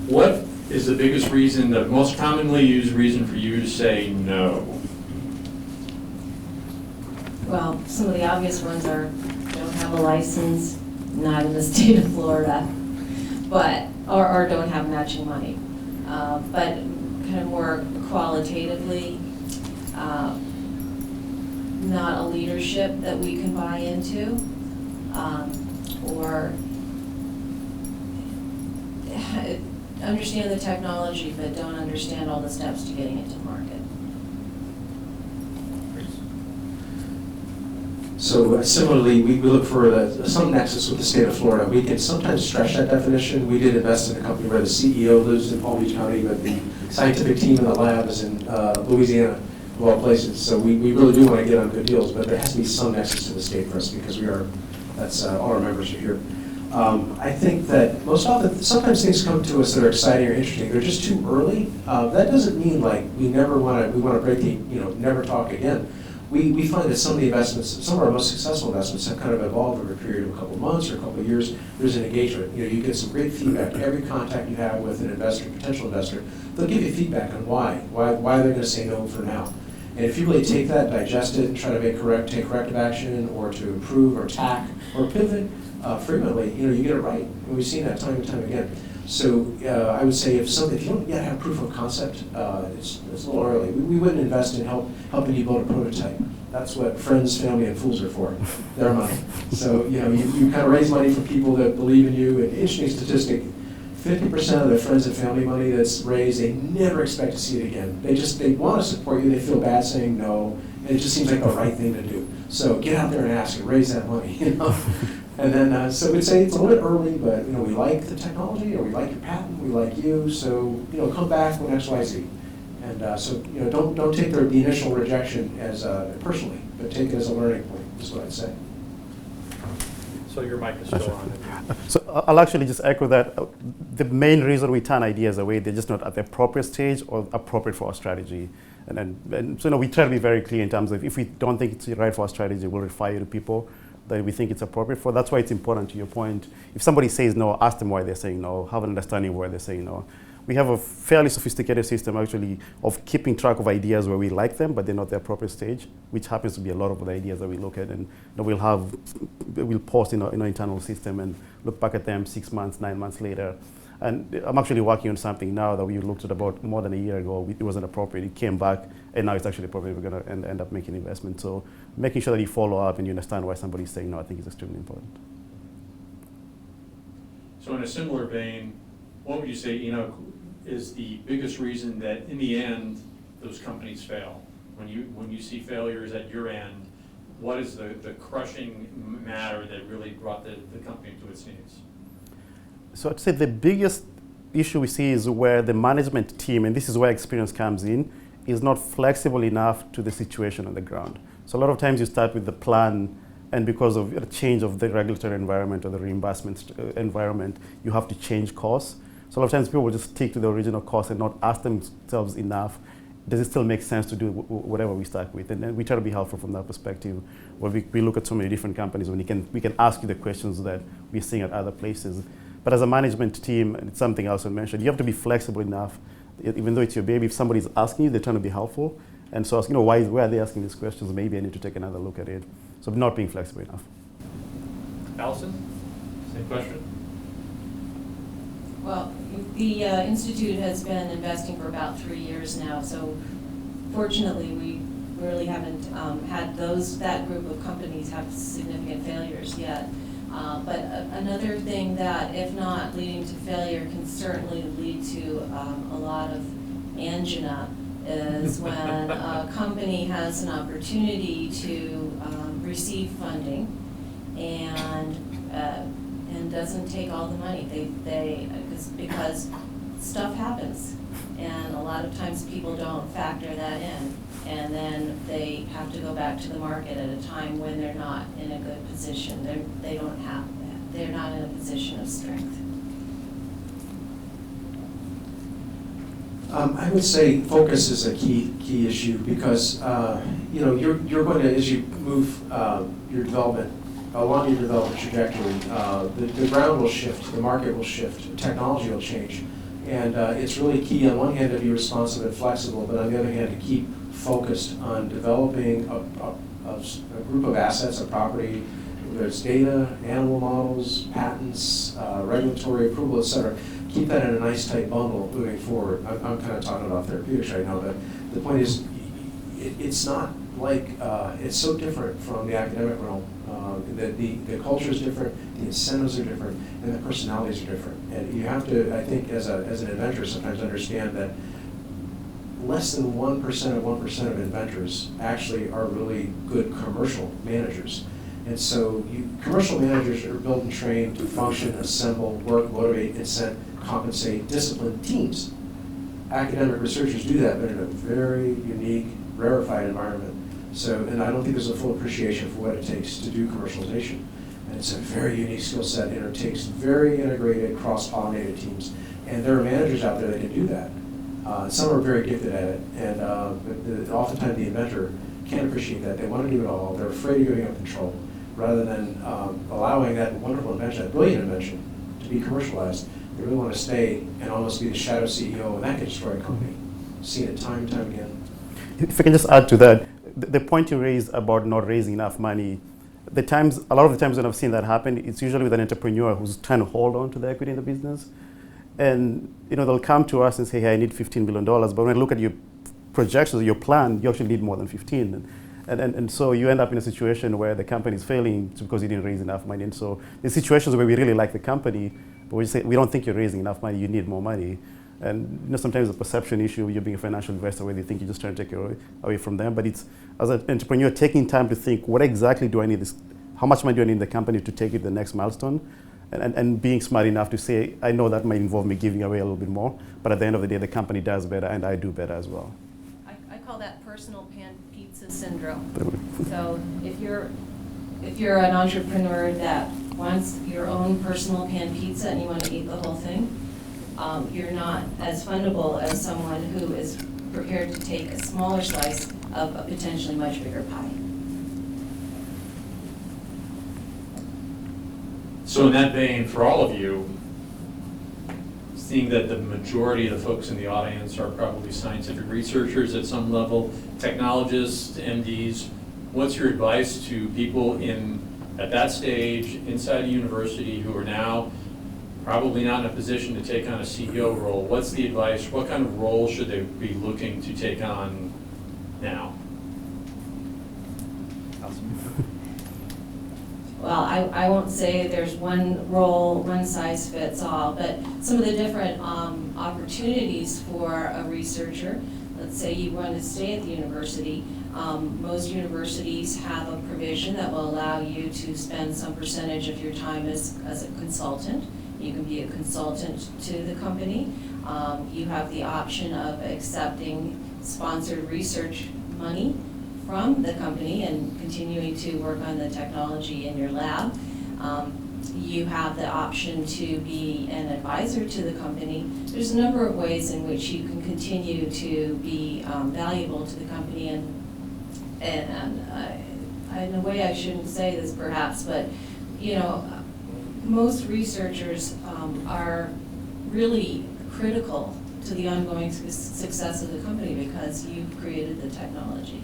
What is the biggest reason, the most commonly used reason for you to say no? Well, some of the obvious ones are don't have a license, not in the state of Florida, or don't have matching money. But kind of more qualitatively, not a leadership that we can buy into, or understand the technology but don't understand all the steps to getting it to market. So similarly, we look for some nexus with the state of Florida. We can sometimes stretch that definition. We did invest in a company where the CEO lives in Palm Beach County, but the scientific team in the lab is in Louisiana, of all places. So we really do want to get on good deals, but there has to be some nexus to the state for us because that's all our members are here. I think that most often, sometimes things come to us that are exciting or interesting. They're just too early. That doesn't mean like we want to break the, never talk again. We find that some of the investments, some of our most successful investments have kind of evolved over a period of a couple of months or a couple of years. There's an engagement. You get some great feedback. Every contact you have with an investor, potential investor, they'll give you feedback on why they're going to say no for now. And if you really take that, digest it, and try to take corrective action or to improve or tack or pivot frequently, you get it right. And we've seen that time and time again. So I would say if you don't yet have proof of concept, it's a little early. We wouldn't invest in helping you build a prototype. That's what friends, family, and fools are for. Their money. So you kind of raise money from people that believe in you. And interesting statistic: 50% of the friends and family money that's raised, they never expect to see it again. They want to support you. They feel bad saying no, and it just seems like the right thing to do. So get out there and ask and raise that money. And then, so we'd say it's a little bit early, but we like the technology, or we like your patent, we like you. So come back when X, Y, Z. And so don't take the initial rejection as personally, but take it as a learning point. Is what I'd say. So your mic is still on. So I'll actually just echo that. The main reason we turn ideas away, they're just not at the appropriate stage or appropriate for our strategy. And so we try to be very clear in terms of if we don't think it's right for our strategy, we'll refer you to people that we think it's appropriate for. That's why it's important, to your point. If somebody says no, ask them why they're saying no, have an understanding why they're saying no. We have a fairly sophisticated system actually of keeping track of ideas where we like them, but they're not the appropriate stage, which happens to be a lot of the ideas that we look at. And we'll post in our internal system and look back at them 6 months, 9 months later. And I'm actually working on something now that we looked at about more than a year ago. It wasn't appropriate. It came back, and now it's actually appropriate. We're going to end up making investment. So making sure that you follow up and you understand why somebody's saying no, I think is extremely important. So in a similar vein, what would you say, is the biggest reason that in the end those companies fail? When you see failures at your end, what is the crushing matter that really brought the company to its knees? So I'd say the biggest issue we see is where the management team, and this is where experience comes in, is not flexible enough to the situation on the ground. So a lot of times you start with the plan, and because of a change of the regulatory environment or the reimbursement environment, you have to change course. So a lot of times people will just stick to the original course and not ask themselves enough, does it still make sense to do whatever we start with? And then we try to be helpful from that perspective, where we look at so many different companies when we can ask you the questions that we're seeing at other places. But as a management team, and it's something else I mentioned, you have to be flexible enough, even though it's your baby, if somebody's asking you, they're trying to be helpful. And so ask, why are they asking these questions? Maybe I need to take another look at it. So not being flexible enough. Allison, same question. Well, the Institute has been investing for about 3 years now, so fortunately we really haven't had that group of companies have significant failures yet. But another thing that, if not leading to failure, can certainly lead to a lot of angina is when a company has an opportunity to receive funding and doesn't take all the money. Because stuff happens, and a lot of times people don't factor that in, and then they have to go back to the market at a time when they're not in a good position. They're not in a position of strength. I would say focus is a key issue because you're going to, as you move your development along your development trajectory, the ground will shift, the market will shift, technology will change, And it's really key, on one hand, to be responsive and flexible, but on the other hand, to keep focused on developing a group of assets, a property, whether it's data, animal models, patents, regulatory approval, et cetera. Keep that in a nice tight bundle moving forward. I'm kind of talking about therapeutics right now, but the point is, it's not like, it's so different from the academic realm. The culture is different, the incentives are different, and the personalities are different. And you have to, I think, as an inventor, sometimes understand that less than 1% of 1% of inventors actually are really good commercial managers. And so commercial managers are built and trained to function, assemble, work, motivate, incent, compensate, discipline teams. Academic researchers do that, but in a very unique, rarefied environment. So, and I don't think there's a full appreciation for what it takes to do commercialization. And it's a very unique skill set, and it takes very integrated, cross-pollinated teams. And there are managers out there that can do that. Some are very gifted at it, and oftentimes the inventor can't appreciate that. They want to do it all. They're afraid of giving up control, rather than allowing that wonderful invention, that brilliant invention, to be commercialized. They really want to stay and almost be the shadow CEO, and that can destroy a company. Seen it time and time again. If I can just add to that, the point you raised about not raising enough money, a lot of the times when I've seen that happen, it's usually with an entrepreneur who's trying to hold on to the equity in the business. And they'll come to us and say, hey, I need $15 million. But when I look at your projections, your plan, you actually need more than 15. And so you end up in a situation where the company is failing because you didn't raise enough money. And so there's situations where we really like the company, but we say, we don't think you're raising enough money, you need more money. And sometimes it's a perception issue, you're being a financial investor where they think you're just trying to take it away from them. But it's, as an entrepreneur, taking time to think, what exactly do I need this, how much money do I need in the company to take it to the next milestone? And being smart enough to say, I know that might involve me giving away a little bit more, but at the end of the day, the company does better and I do better as well. I call that personal pan pizza syndrome. So if you're an entrepreneur that wants your own personal pan pizza and you want to eat the whole thing, you're not as fundable as someone who is prepared to take a smaller slice of a potentially much bigger pie. So in that vein, for all of you, seeing that the majority of the folks in the audience are probably scientific researchers at some level, technologists, MDs, what's your advice to people at that stage inside a university who are now probably not in a position to take on a CEO role? What's the advice? What kind of role should they be looking to take on now? Well, I won't say there's one role, one size fits all, but some of the different opportunities for a researcher. Let's say you want to stay at the university. Most universities have a provision that will allow you to spend some percentage of your time as a consultant. You can be a consultant to the company. You have the option of accepting sponsored research money from the company and continuing to work on the technology in your lab. You have the option to be an advisor to the company. There's a number of ways in which you can continue to be valuable to the company, and in a way I shouldn't say this perhaps, but most researchers are really critical to the ongoing success of the company because you've created the technology.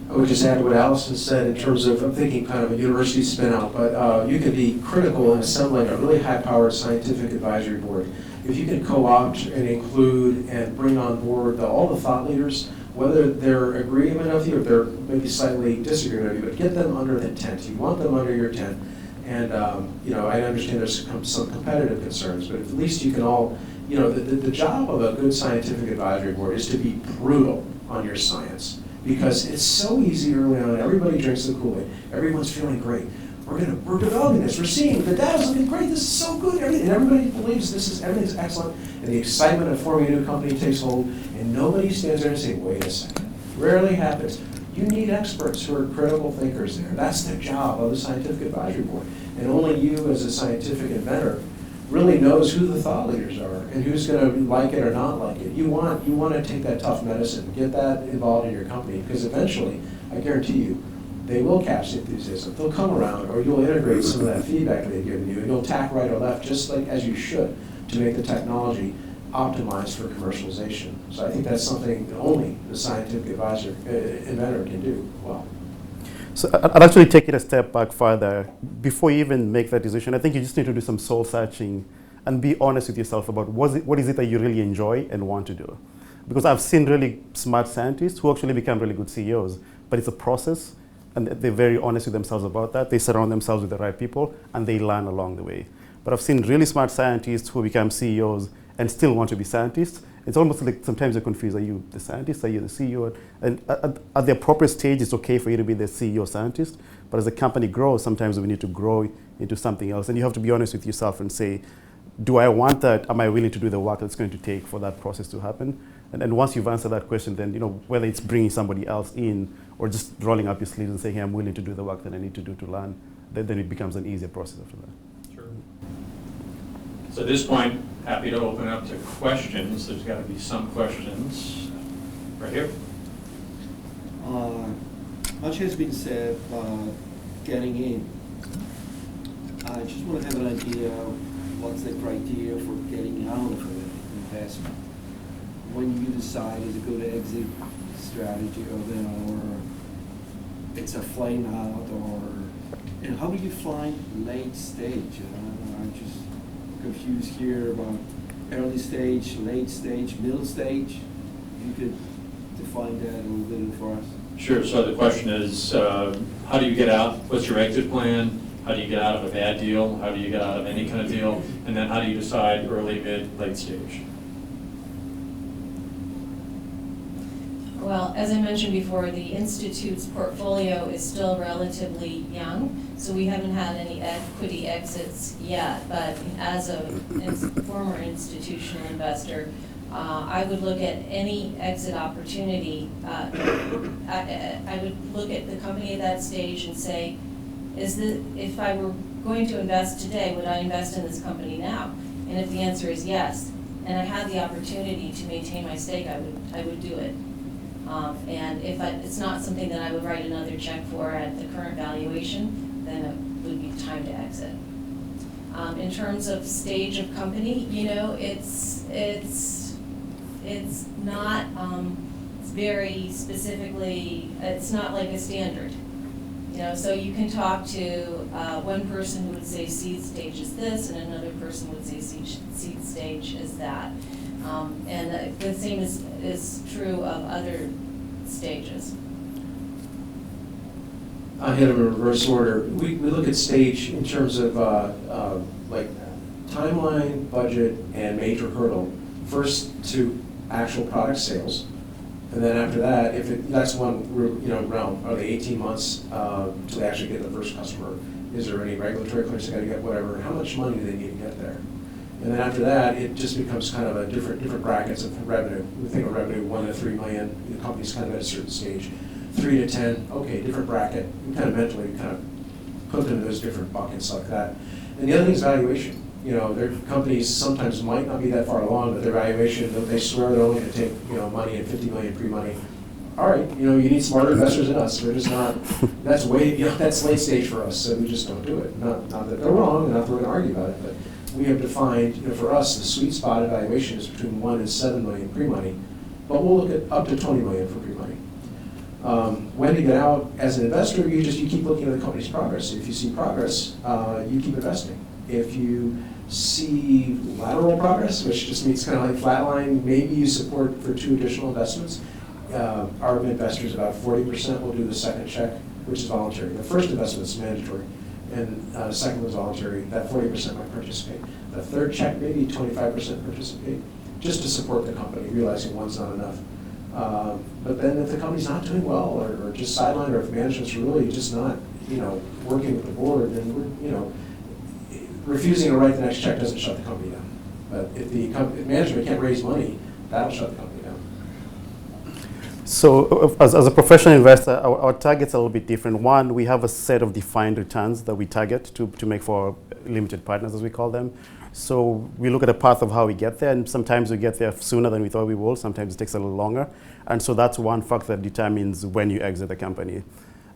I would just add to what Allison said in terms of, I'm thinking kind of a university spin out, but you can be critical in assembling a really high-powered scientific advisory board. If you can co-opt and include and bring on board all the thought leaders, whether they're agreeing with you or they're maybe slightly disagreeing with you, but get them under the tent. You want them under your tent. And I understand there's some competitive concerns, but at least you can all, the job of a good scientific advisory board is to be brutal on your science. Because it's so easy early on, everybody drinks the Kool-Aid, everyone's feeling great. We're developing this, we're seeing, the data's looking great, this is so good, and everybody believes everything's excellent, and the excitement of forming a new company takes hold, and nobody stands there and says, wait a second. Rarely happens. You need experts who are critical thinkers there. That's the job of the scientific advisory board. And only you as a scientific inventor really knows who the thought leaders are and who's going to like it or not like it. You want to take that tough medicine, get that involved in your company, because eventually, I guarantee you, they will catch the enthusiasm. They'll come around, or you'll integrate some of that feedback they've given you, and you'll tack right or left, just like as you should, to make the technology optimized for commercialization. So I think that's something that only the scientific inventor can do well. So I'd actually take it a step back further. Before you even make that decision, I think you just need to do some soul searching and be honest with yourself about what is it that you really enjoy and want to do. Because I've seen really smart scientists who actually become really good CEOs, but it's a process, and they're very honest with themselves about that. They surround themselves with the right people, and they learn along the way. But I've seen really smart scientists who become CEOs and still want to be scientists. It's almost like sometimes you're confused. Are you the scientist? Are you the CEO? And at the appropriate stage, it's okay for you to be the CEO scientist. But as the company grows, sometimes we need to grow into something else. And you have to be honest with yourself and say, do I want that? Am I willing to do the work that's going to take for that process to happen? And once you've answered that question, then whether it's bringing somebody else in or just rolling up your sleeves and saying, hey, I'm willing to do the work that I need to do to learn, then it becomes an easier process after that. Sure. So at this point, happy to open up to questions. There's got to be some questions. Right here. Much has been said about getting in. I just want to have an idea of what's the criteria for getting out of an investment. When you decide it's a good exit strategy, or it's a flame out, and how do you find late stage? I'm just confused here about early stage, late stage, middle stage. If you could define that a little bit for us. Sure. So the question is, how do you get out? What's your exit plan? How do you get out of a bad deal? How do you get out of any kind of deal? And then how do you decide early, mid, late stage? Well, as I mentioned before, the Institute's portfolio is still relatively young, so we haven't had any equity exits yet. But as a former institutional investor, I would look at any exit opportunity. I would look at the company at that stage and say, if I were going to invest today, would I invest in this company now? And if the answer is yes, and I had the opportunity to maintain my stake, I would do it. And if it's not something that I would write another check for at the current valuation, then it would be time to exit. In terms of stage of company, it's not it's very specifically. It's not like a standard. So you can talk to one person who would say seed stage is this, and another person would say seed stage is that. And the same is true of other stages. I hit them in reverse order. We look at stage in terms of like timeline, budget, and major hurdle. First to actual product sales, and then after that, that's one realm. Are they 18 months to actually get the first customer? Is there any regulatory clearance they got to get? Whatever. How much money do they need to get there? And then after that, it just becomes kind of a different brackets of revenue. We think of revenue 1 to 3 million. The company's kind of at a certain stage. 3 to 10, okay, different bracket. We kind of mentally put them in those different buckets like that. And the other thing is valuation. Their companies sometimes might not be that far along, but their valuation, they swear they're only going to take money and 50 million pre-money. All right, you need smarter investors than us. We're just not. That's that's late stage for us, so we just don't do it. Not that they're wrong, not that we're going to argue about it, but we have defined, for us, the sweet spot evaluation is between 1 and 7 million pre-money, but we'll look at up to 20 million for pre-money. When to get out as an investor, you keep looking at the company's progress. If you see progress, you keep investing. If you see lateral progress, which just means kind of like flatline, maybe you support for 2 additional investments. Our investors, about 40% will do the second check, which is voluntary. The first investment is mandatory, and the second was voluntary. That 40% might participate. The third check, maybe 25% participate, just to support the company, realizing one's not enough. But then if the company's not doing well, or just sidelined, or if management's really just not, working with the board, then we're, refusing to write the next check doesn't shut the company down. But if if management can't raise money, that'll shut the company down. So as a professional investor, our target's a little bit different. One, we have a set of defined returns that we target to make for our limited partners, as we call them. So we look at a path of how we get there, and sometimes we get there sooner than we thought we will. Sometimes it takes a little longer. And so that's one factor that determines when you exit the company.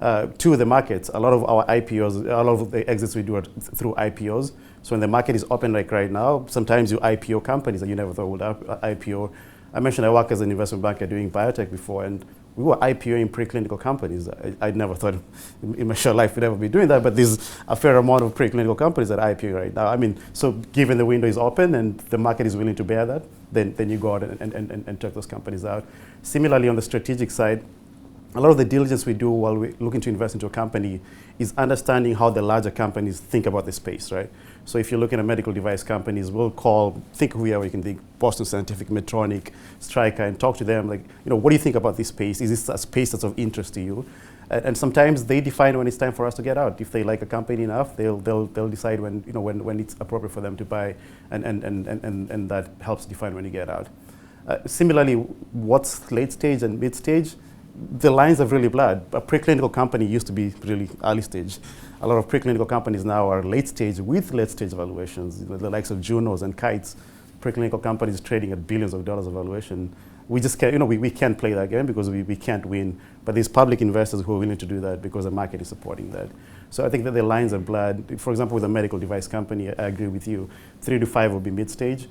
to the markets. A lot of our IPOs, a lot of the exits we do are through IPOs. So when the market is open like right now, sometimes you IPO companies that you never thought would IPO. I mentioned I work as an investment banker doing biotech before, and we were IPOing preclinical companies. I'd never thought in my short life we'd ever be doing that, but there's a fair amount of preclinical companies that are IPOing right now. I mean, so given the window is open and the market is willing to bear that, then you go out and check those companies out. Similarly, on the strategic side, a lot of the diligence we do while we're looking to invest into a company is understanding how the larger companies think about the space, right? So if you're looking at medical device companies, we'll think whoever you can think, Boston Scientific, Medtronic, Stryker, and talk to them like, what do you think about this space? Is this a space that's of interest to you? And sometimes they define when it's time for us to get out. If they like a company enough, they'll decide when it's appropriate for them to buy, and that helps define when you get out. Similarly, what's late stage and mid stage? The lines have really blurred. A preclinical company used to be really early stage. A lot of preclinical companies now are late stage with late stage valuations. The likes of Junos and Kites, preclinical companies trading at billions of dollars of valuation. We just can't, we can't play that game because we can't win. But there's public investors who are willing to do that because the market is supporting that. So I think that the lines are blurred. For example, with a medical device company, I agree with you. 3 to 5 will be mid stage.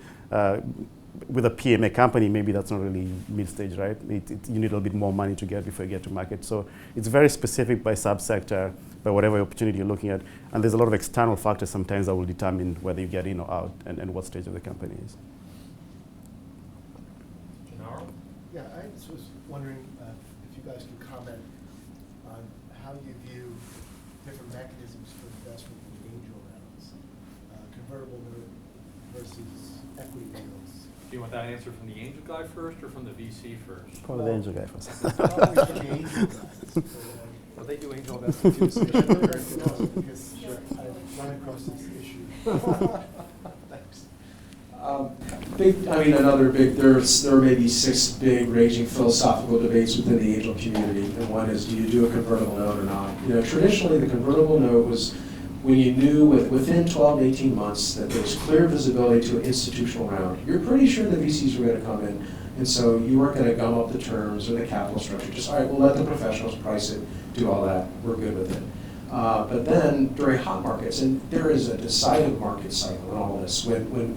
With a PMA company, maybe that's not really mid-stage, right? You need a little bit more money to get before you get to market. So it's very specific by subsector, by whatever opportunity you're looking at. And there's a lot of external factors sometimes that will determine whether you get in or out and what stage of the company is. Gennaro? Yeah, I just was wondering if you guys can comment on how you view different mechanisms for investment in angel rounds, convertible note versus equity deals. Do you want that answer from the angel guy first or from the VC first? Call the angel guy first. Probably the angel guys. Well, they do angel investing too. So Because I've run across this issue. Thanks. There may be 6 big raging philosophical debates within the angel community, and one is, do you do a convertible note or not? Traditionally the convertible note was when you knew within 12 to 18 months that there was clear visibility to an institutional round. You're pretty sure the VCs were going to come in, and so you weren't going to gum up the terms or the capital structure. Just, all right, we'll let the professionals price it, do all that, we're good with it. But then during hot markets, and there is a decided market cycle in all this, when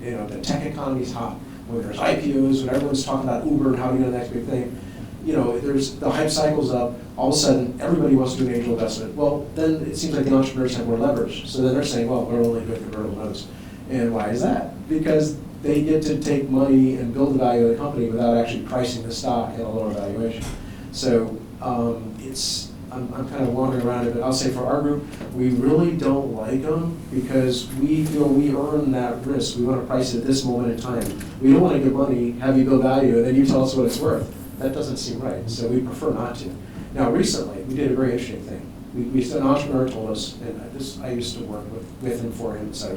the tech economy is hot, when there's IPOs, when everyone's talking about Uber and how to get the next big thing, there's the hype cycle's up, all of a sudden everybody wants to do an angel investment. Well, then it seems like the entrepreneurs have more leverage. So then they're saying, well, we're only doing convertible notes. And why is that? Because they get to take money and build the value of the company without actually pricing the stock at a lower valuation. So I'm kind of wandering around it, but I'll say for our group, we really don't like them because we feel we earn that risk. We want to price it at this moment in time. We don't want to give money, have you build value, and then you tell us what it's worth. That doesn't seem right, so we prefer not to. Now, recently, we did a very interesting thing. An entrepreneur told us, and I used to work with him, for him, so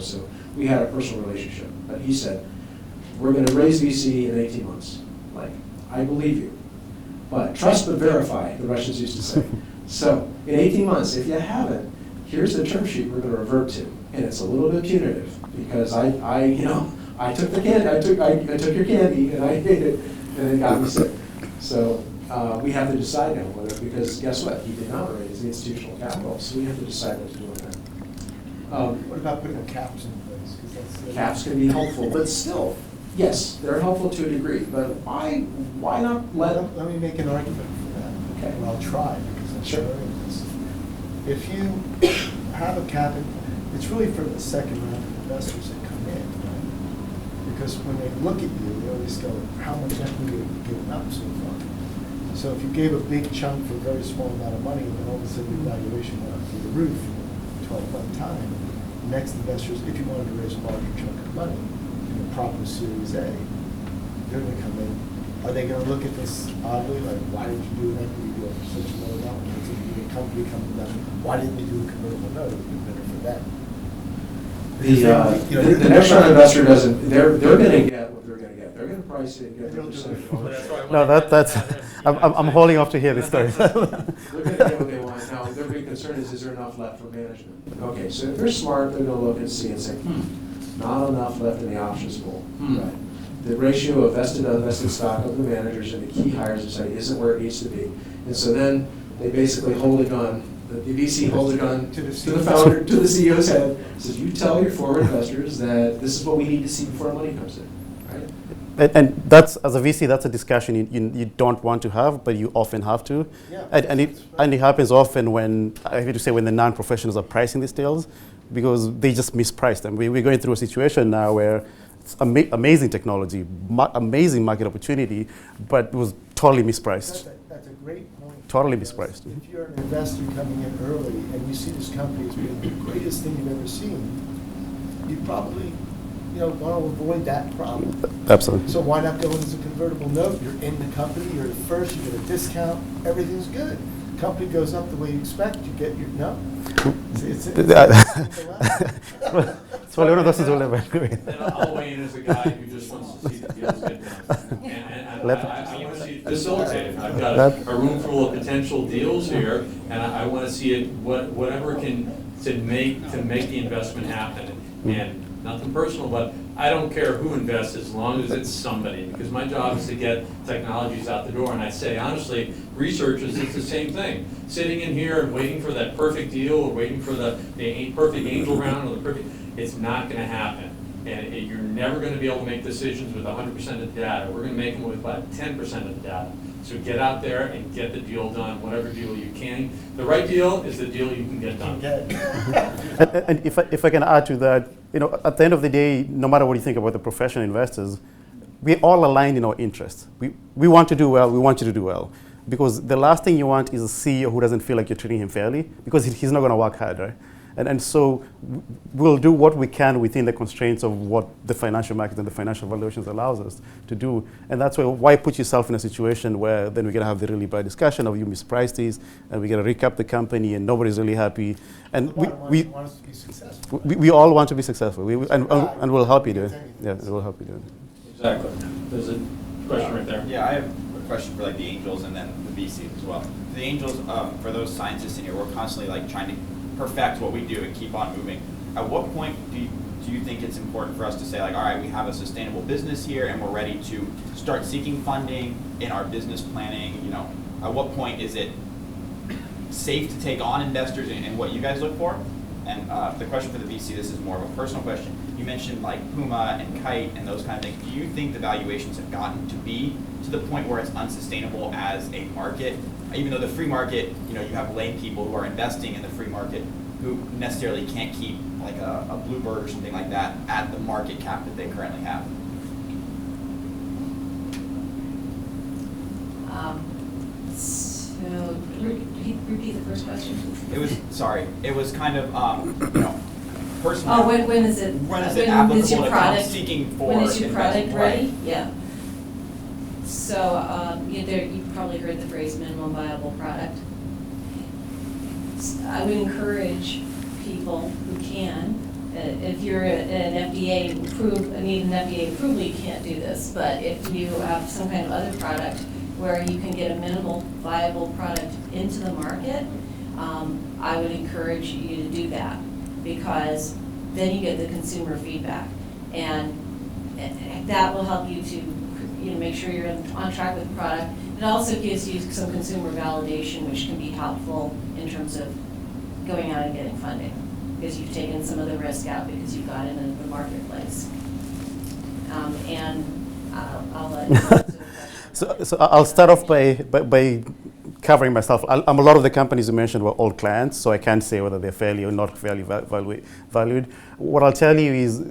we had a personal relationship, but he said, we're going to raise VC in 18 months. Like, I believe you. But trust but verify, the Russians used to say. So, in 18 months, if you haven't, here's the term sheet we're going to revert to. And it's a little bit punitive, because I took the candy, I took your candy, and I ate it, and it got me sick. So we have to decide now whether, because guess what? He did not raise the institutional capital, so we have to decide what to do with that. What about putting caps in place? 'Cause that's Caps can be helpful, but still, yes, they're helpful to a degree. But why not let? Let me make an argument for that. Okay. Well, I'll try, because I'm Sure. learning this. If you have a cap, it's really for the second round of investors that come in, right? Because when they look at you, they always go, how much equity have you given up so far? So if you gave a big chunk for a very small amount of money, and then all of a sudden your valuation went up through the roof in a 12-month time, the next investors, if you wanted to raise a larger chunk of money in a proper Series A, they're going to come in. Are they going to look at this oddly, like, why did you do an equity deal for such a low amount? It's a company coming to them, why didn't you do a convertible note? It would be better for them. The next round investor doesn't. They're going to get what they're going to get. They're going to price it and get their percentage. No, that's. I'm holding off to hear this story. They're going to get what they want. Now, their big concern is there enough left for management? Okay, so if they're smart, they're going to look and see and say, not enough left in the options pool. Right. The ratio of vested and unvested stock of the managers and the key hires and say isn't where it needs to be. And so then They basically hold a gun. The VC holds a gun To the to the founder, to the CEO's head, says, you tell your forward investors that this is what we need to see before our money comes in, right? And that's, as a VC, that's a discussion you don't want to have, but you often have to. Yeah, And that's right. it happens often when, I hate to say, when the non-professionals are pricing these deals, because they just misprice them. We're going through a situation now where it's amazing technology, amazing market opportunity, but it was totally mispriced. That's a great point. Totally because mispriced. If you're an investor coming in early and you see this company as being the greatest thing you've ever seen, you probably, want to avoid that problem. Absolutely. So why not go in as a convertible note? You're in the company, you're the first, you get a discount, everything's good. Company goes up the way you expect, you get your, no? It's It's probably one of those things we'll never agree. And I'll weigh in as a guy who just wants to see the deals get done. And I want to see it facilitated. I've got a room full of potential deals here, and I want to see it, whatever to make the investment happen. And nothing personal, but I don't care who invests as long as it's somebody, because my job is to get technologies out the door. And I say, honestly, researchers, it's the same thing. Sitting in here and waiting for that perfect deal, or waiting for the perfect angel round, or the perfect, it's not going to happen. And you're never going to be able to make decisions with 100% of the data. We're going to make them with about 10% of the data. So get out there and get the deal done, whatever deal you can. The right deal is the deal you can get done. And if I can add to that, at the end of the day, no matter what you think about the professional investors, we're all aligned in our interests. We want to do well, we want you to do well. Because the last thing you want is a CEO who doesn't feel like you're treating him fairly, because he's not going to work hard, right? And so we'll do what we can within the constraints of what the financial market and the financial valuations allows us to do. And that's why put yourself in a situation where then we're going to have the really bad discussion of you mispriced these, and we're going to recap the company, and nobody's really happy. And we want us to be successful. we all want to be successful, and we'll help you do it. Yeah, we'll help you do it. Exactly. There's a question right there. Yeah, I have a question for the angels and then the VCs as well. For the angels, for those scientists in here, we're constantly trying to perfect what we do and keep on moving. At what point do you think it's important for us to say all right, we have a sustainable business here and we're ready to start seeking funding in our business planning? At what point is it safe to take on investors and what you guys look for? And the question for the VC, this is more of a personal question. You mentioned Puma and Kite and those kind of things. Do you think the valuations have gotten to be to the point where it's unsustainable as a market? Even though the free market, you have lay people who are investing in the free market who necessarily can't keep a Bluebird or something like that at the market cap that they currently have. So repeat the first question, please. It was kind of, personal. Oh, when is it? When is it your applicable to come product seeking for When is your product investment? ready? Right. Yeah. So you've probably heard the phrase minimum viable product. I would encourage people who can, if you're an FDA need an FDA approval, you can't do this. But if you have some kind of other product where you can get a minimal viable product into the market, I would encourage you to do that, because then you get the consumer feedback, and that will help you to make sure you're on track with the product. It also gives you some consumer validation, which can be helpful in terms of going out and getting funding, because you've taken some of the risk out because you got into the marketplace. And I'll let you answer the question. So I'll start off by covering myself. A lot of the companies you mentioned were old clients, so I can't say whether they're fairly or not fairly valued. What I'll tell you is,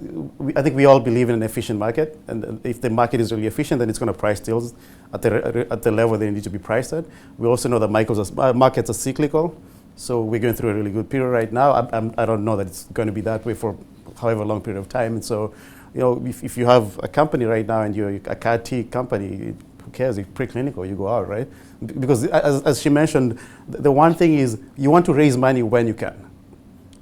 I think we all believe in an efficient market, and if the market is really efficient, then it's going to price deals at the level they need to be priced at. We also know that markets are cyclical, so we're going through a really good period right now. I don't know that it's going to be that way for however long period of time, and so if you have a company right now and you're a CAR-T company, who cares? It's preclinical, you go out, right? Because as she mentioned, the one thing is you want to raise money when you can.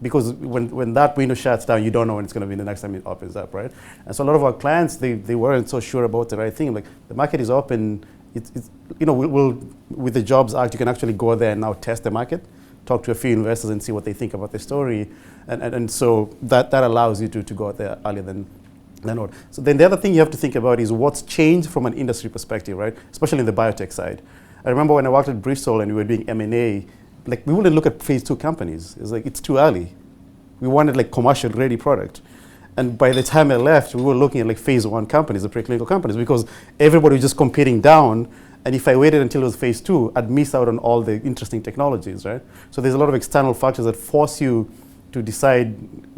Because when that window shuts down, you don't know when it's going to be the next time it opens up, right? And so a lot of our clients, they weren't so sure about the right thing. Like, the market is open. With the Jobs Act, you can actually go there and now test the market, talk to a few investors and see what they think about the story. And so that allows you to go out there earlier than not. So then the other thing you have to think about is what's changed from an industry perspective, right? Especially in the biotech side. I remember when I worked at Bristol and we were doing M&A, like we wouldn't look at phase 2 companies. It's like, it's too early. We wanted like commercial ready product. And by the time I left, we were looking at like phase 1 companies, the preclinical companies, because everybody was just competing down. And if I waited until it was phase 2, I'd miss out on all the interesting technologies, right? So there's a lot of external factors that force you to decide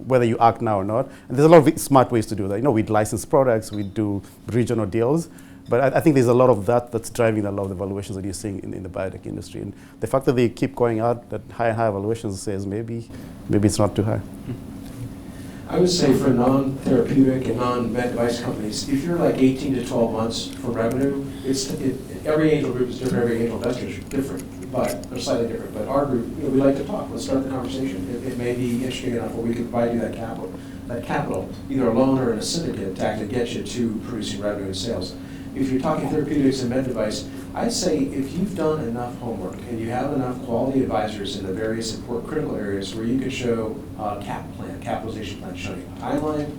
whether you act now or not. And there's a lot of smart ways to do that. You know, we'd license products, we'd do regional deals. But I think there's a lot of that that's driving a lot of the valuations that you're seeing in the biotech industry. And the fact that they keep going out at higher and higher valuations says maybe it's not too high. I would say for non-therapeutic and non-med device companies, if you're like 18 to 12 months for revenue, every angel group is different, every angel investor is different, but they're slightly different. But our group, we like to talk. Let's start the conversation. It may be interesting enough where we can provide you that capital, either a loan or in a syndicate to actually get you to producing revenue and sales. If you're talking therapeutics and med device, I'd say if you've done enough homework and you have enough quality advisors in the various important critical areas where you can show a capitalization plan showing a timeline,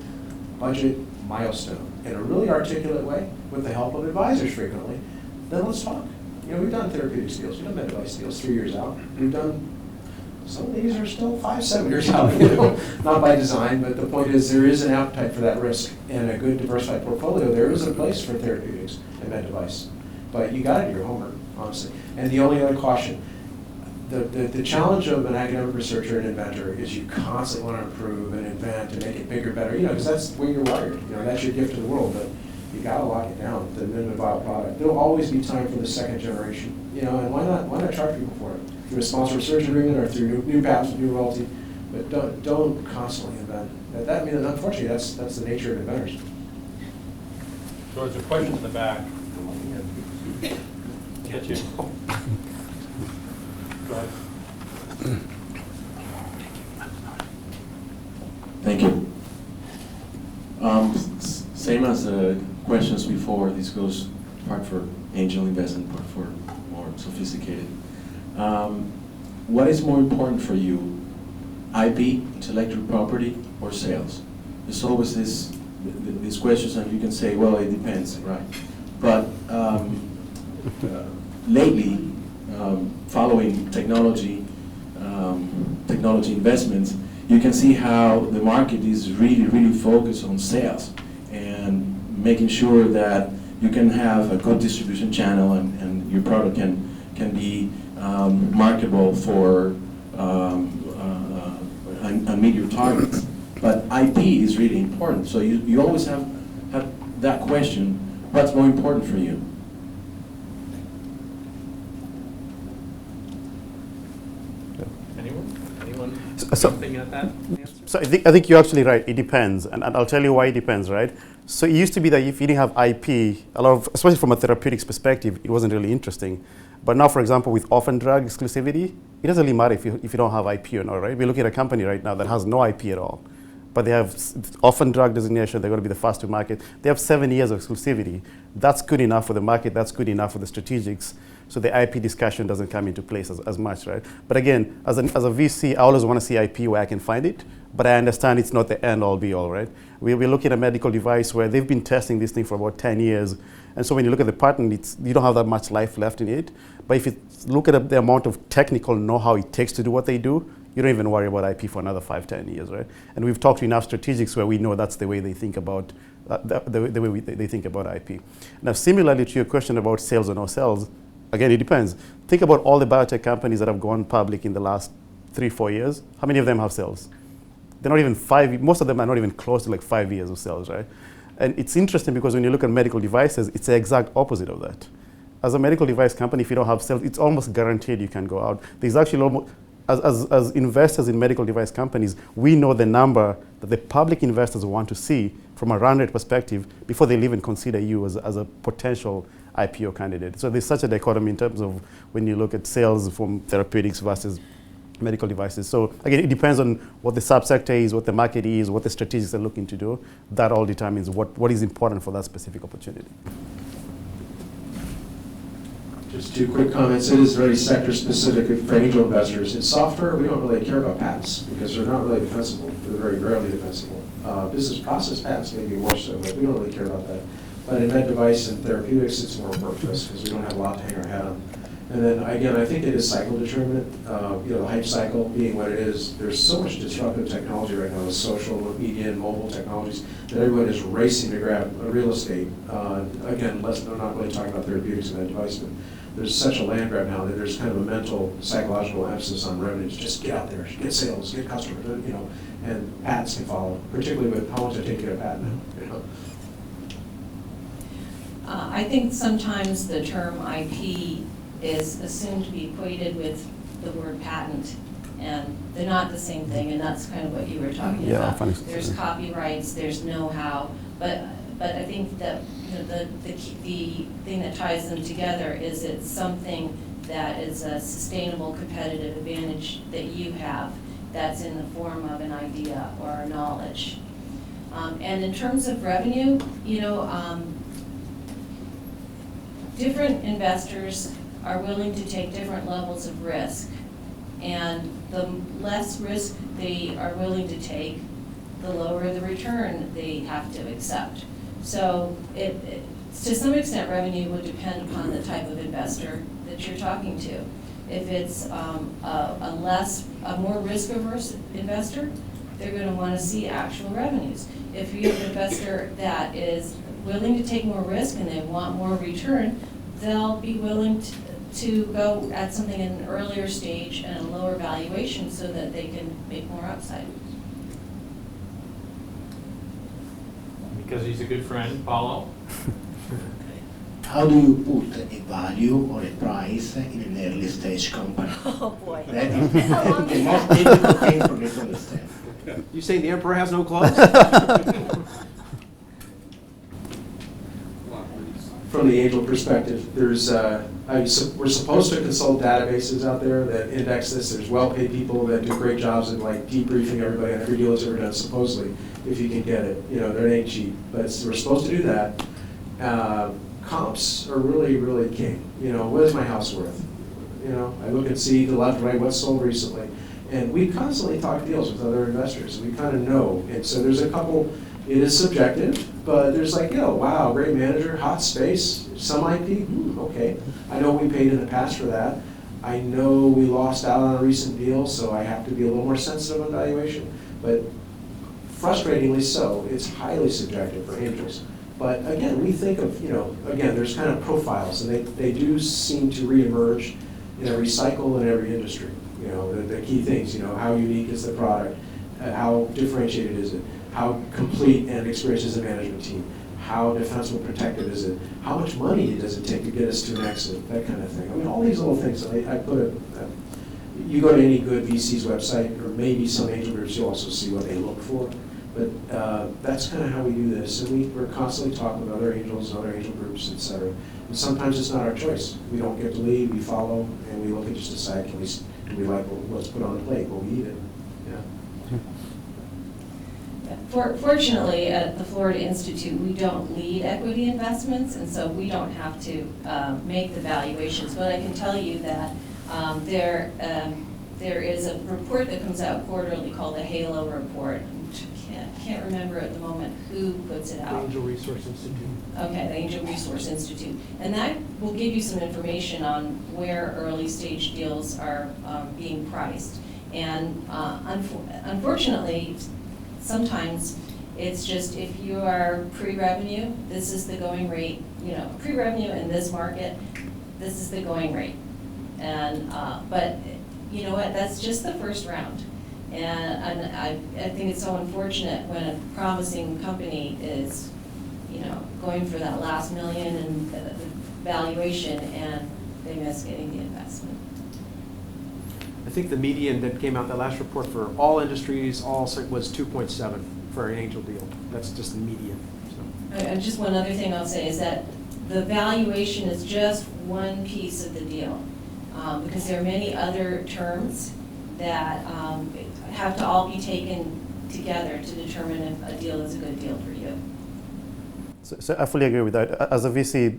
budget, milestone, in a really articulate way with the help of advisors frequently, then let's talk. You know, we've done therapeutics deals, we've done med device deals 3 years out. We've done, some of these are still 5, 7 years out, you know, not by design, but the point is there is an appetite for that risk. And a good diversified portfolio, there is a place for therapeutics and med device. But you got to do your homework, honestly. And the only other caution, the challenge of an academic researcher and inventor is you constantly want to improve and invent and make it bigger, better, you know, because that's the way you're wired. You know, that's your gift to the world, but you got to lock it down, the minimum viable product. There'll always be time for the second generation, you know, and why not charge people for it? Through a sponsored research agreement or through new patents, new royalty, but don't constantly invent. I mean, unfortunately, that's the nature of inventors. So there's a question in the back. Get you. Go ahead. Thank you. Same as the questions before, this goes part for angel investment, part for more sophisticated. What is more important for you, IP, intellectual property, or sales? There's always these questions, and you can say, well, it depends, right? But lately, following technology investments, you can see how the market is really, really focused on sales and making sure that you can have a good distribution channel and your product can be marketable for and meet your targets. But IP is really important. So you always have that question, what's more important for you? Anyone? Something at that answer? So I think you're actually right. It depends, and I'll tell you why it depends, right? So it used to be that if you didn't have IP, especially from a therapeutics perspective, it wasn't really interesting. But now, for example, with orphan drug exclusivity, it doesn't really matter if you don't have IP or not, right? We're looking at a company right now that has no IP at all, but they have orphan drug designation. They're going to be the first to market. They have 7 years of exclusivity. That's good enough for the market. That's good enough for the strategics. So the IP discussion doesn't come into place as much, right? But again, as a VC, I always want to see IP where I can find it, but I understand it's not the end all be all, right? We're looking at a medical device where they've been testing this thing for about 10 years. And so when you look at the patent, you don't have that much life left in it. But if you look at the amount of technical know-how it takes to do what they do, you don't even worry about IP for another 5, 10 years, right? And we've talked to enough strategics where we know that's the way they think about the way they think about IP. Now, similarly to your question about sales or no sales, again, it depends. Think about all the biotech companies that have gone public in the last 3, 4 years. How many of them have sales? They're not even 5, most of them are not even close to like 5 years of sales, right? And it's interesting because when you look at medical devices, it's the exact opposite of that. As a medical device company, if you don't have sales, it's almost guaranteed you can go out. There's actually almost, as investors in medical device companies, we know the number that the public investors want to see from a run rate perspective before they'll even consider you as a potential IPO candidate. So there's such a dichotomy in terms of when you look at sales from therapeutics versus medical devices. So again, it depends on what the subsector is, what the market is, what the strategics are looking to do. That all determines what is important for that specific opportunity. Just 2 quick comments. It is very sector specific for angel investors. In software, we don't really care about patents because they're not really defensible. They're very rarely defensible. Business process patents maybe more so, but we don't really care about that. But in med device and therapeutics, it's more important to us because we don't have a lot to hang our hat on. And then again, I think it is cycle determinant. The hype cycle being what it is. There's so much disruptive technology right now with social media and mobile technologies that everyone is racing to grab real estate. Again, I'm not really talking about therapeutics and that device, but there's such a land grab now that there's kind of a mental, psychological emphasis on revenues. Just get out there, get sales, get customers, and patents can follow, particularly with how much I take to get a patent now. I think sometimes the term IP is assumed to be equated with the word patent, and they're not the same thing, and that's kind of what you were talking Yeah, about. funny. There's copyrights, there's know-how, but I think that the thing that ties them together is it's something that is a sustainable competitive advantage that you have that's in the form of an idea or a knowledge. And in terms of revenue, different investors are willing to take different levels of risk. And the less risk they are willing to take, the lower the return they have to accept. So to some extent, revenue would depend upon the type of investor that you're talking to. If it's a more risk-averse investor, they're going to want to see actual revenues. If you have an investor that is willing to take more risk and they want more return, they'll be willing to go at something in an earlier stage and a lower valuation so that they can make more upside. Because he's a good friend, Paulo? How do you put a value or a price in an early stage company? Oh, boy. That is the most difficult thing for me to understand. You saying the emperor has no clothes? From the angel perspective, there's we're supposed to consult databases out there that index this. There's well-paid people that do great jobs in like debriefing everybody on every deal that's ever done, supposedly, if you can get it. They ain't cheap, but we're supposed to do that. Comps are really, really king. What is my house worth? I look and see the left, right, what's sold recently. And we constantly talk deals with other investors. We kind of know. And so there's a couple, it is subjective, but there's like, wow, great manager, hot space, some IP, okay. I know we paid in the past for that. I know we lost out on a recent deal, so I have to be a little more sensitive on valuation. But frustratingly so, it's highly subjective for angels. But again, we think of, again, there's kind of profiles, and they do seem to reemerge in every cycle in every industry. The key things, how unique is the product, how differentiated is it, how complete and experienced is the management team, how defensible protected is it, how much money does it take to get us to an exit, that kind of thing. I mean, all these little things. I put you go to any good VC's website, or maybe some angel groups, you'll also see what they look for. But that's kind of how we do this, and we're constantly talking with other angels, other angel groups, et cetera. And sometimes it's not our choice. We don't get to lead, we follow, and we look and just decide, do we like what's put on the plate? Will we eat it? Fortunately, at the Florida Institute, we don't lead equity investments, and so we don't have to make the valuations. But I can tell you that there is a report that comes out quarterly called the HALO report. Can't remember at the moment who puts it out. Angel Resource Institute. Okay, the Angel Resource Institute. And that will give you some information on where early stage deals are being priced. And unfortunately, sometimes it's just if you are pre-revenue, this is the going rate. Pre-revenue in this market, this is the going rate. And but you know what? That's just the first round. And I think it's so unfortunate when a promising company is, going for that last million in valuation and they miss getting the investment. I think the median that came out, the last report for all industries, was 2.7 for an angel deal. That's just the median. So. And just one other thing I'll say is that the valuation is just one piece of the deal, because there are many other terms that have to all be taken together to determine if a deal is a good deal for you. So I fully agree with that. As a VC,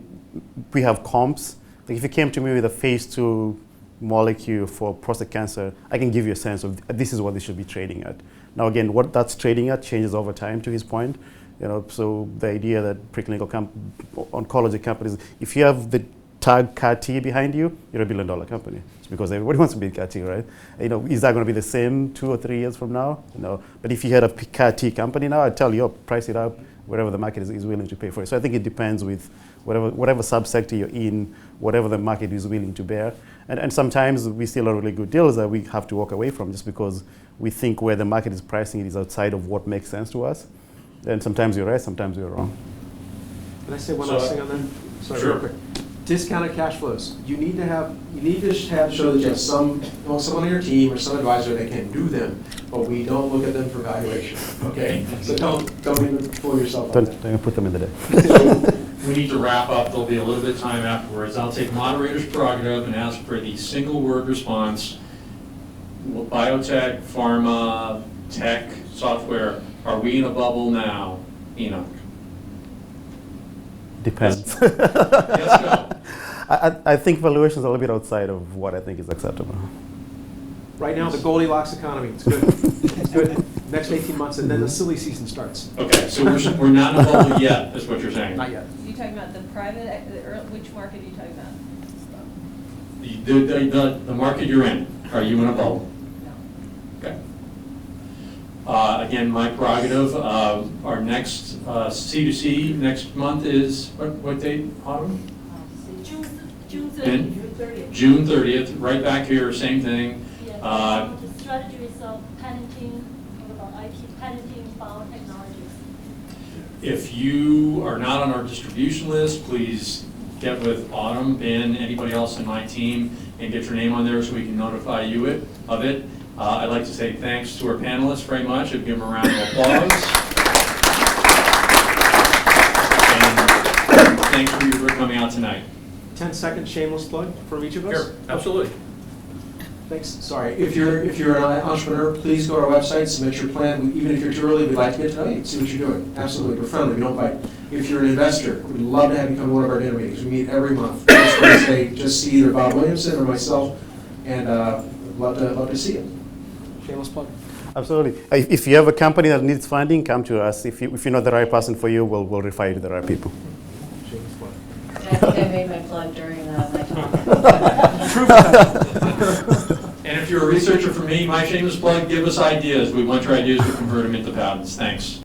we have comps. Like if you came to me with a phase 2 molecule for prostate cancer, I can give you a sense of this is what they should be trading at. Now again, what that's trading at changes over time, to his point. So the idea that preclinical oncology companies, if you have the tag CAR-T behind you, you're a $1 billion company. It's because everybody wants to be CAR-T, right? Is that going to be the same 2 or 3 years from now? No. But if you had a CAR-T company now, I'd tell you, price it up, whatever the market is willing to pay for it. So I think it depends with whatever subsector you're in, whatever the market is willing to bear. And sometimes we still have really good deals that we have to walk away from just because we think where the market is pricing it is outside of what makes sense to us. And sometimes you're right, sometimes you're wrong. Can I say one So, last thing on that? Sorry, sure. real quick. Discounted cash flows. You need to show that you have someone on your team or some advisor that can do them, but we don't look at them for valuation. Okay, so don't even fool yourself on that. Don't put them in the day. We need to wrap up. There'll be a little bit of time afterwards. I'll take moderator's prerogative and ask for the single word response. Biotech, pharma, tech, software, are we in a bubble now? Enoch? Depends. Yes, go. I think valuations are a little bit outside of what I think is acceptable. Right now, the Goldilocks economy, it's good. It's good. Next 18 months, and then the silly season starts. Okay, so we're not in a bubble yet, is what you're saying? Not yet. You talking about the private, which market are you talking about? The market you're in, are you in a bubble? No. Okay. Again, my prerogative, our next C2C next month is, what date, Autumn? June And 30th. June 30th, right back here, same thing. Yes, the strategy is patenting, about IP, patenting biotechnologies. If you are not on our distribution list, please get with Autumn, Ben, anybody else in my team, and get your name on there so we can notify you of it. I'd like to say thanks to our panelists very much and give them a round of applause. And thanks for you for coming out tonight. 10-second shameless plug from each of us. Sure, absolutely. Thanks. Sorry. If you're an entrepreneur, please go to our website, submit your plan. Even if you're too early, we'd like to get to know you, see what you're doing. Absolutely, we're friendly, we don't bite. If you're an investor, we'd love to have you come to one of our dinner meetings. We meet every month. This Wednesday, just see either Bob Williamson or myself, and love to see you. Shameless plug. Absolutely. If you have a company that needs funding, come to us. If you're not the right person for you, we'll refer you to the right people. Shameless plug. I think I made my plug during my talk. And if you're a researcher for me, my shameless plug, give us ideas. We want your ideas to convert them into patents. Thanks.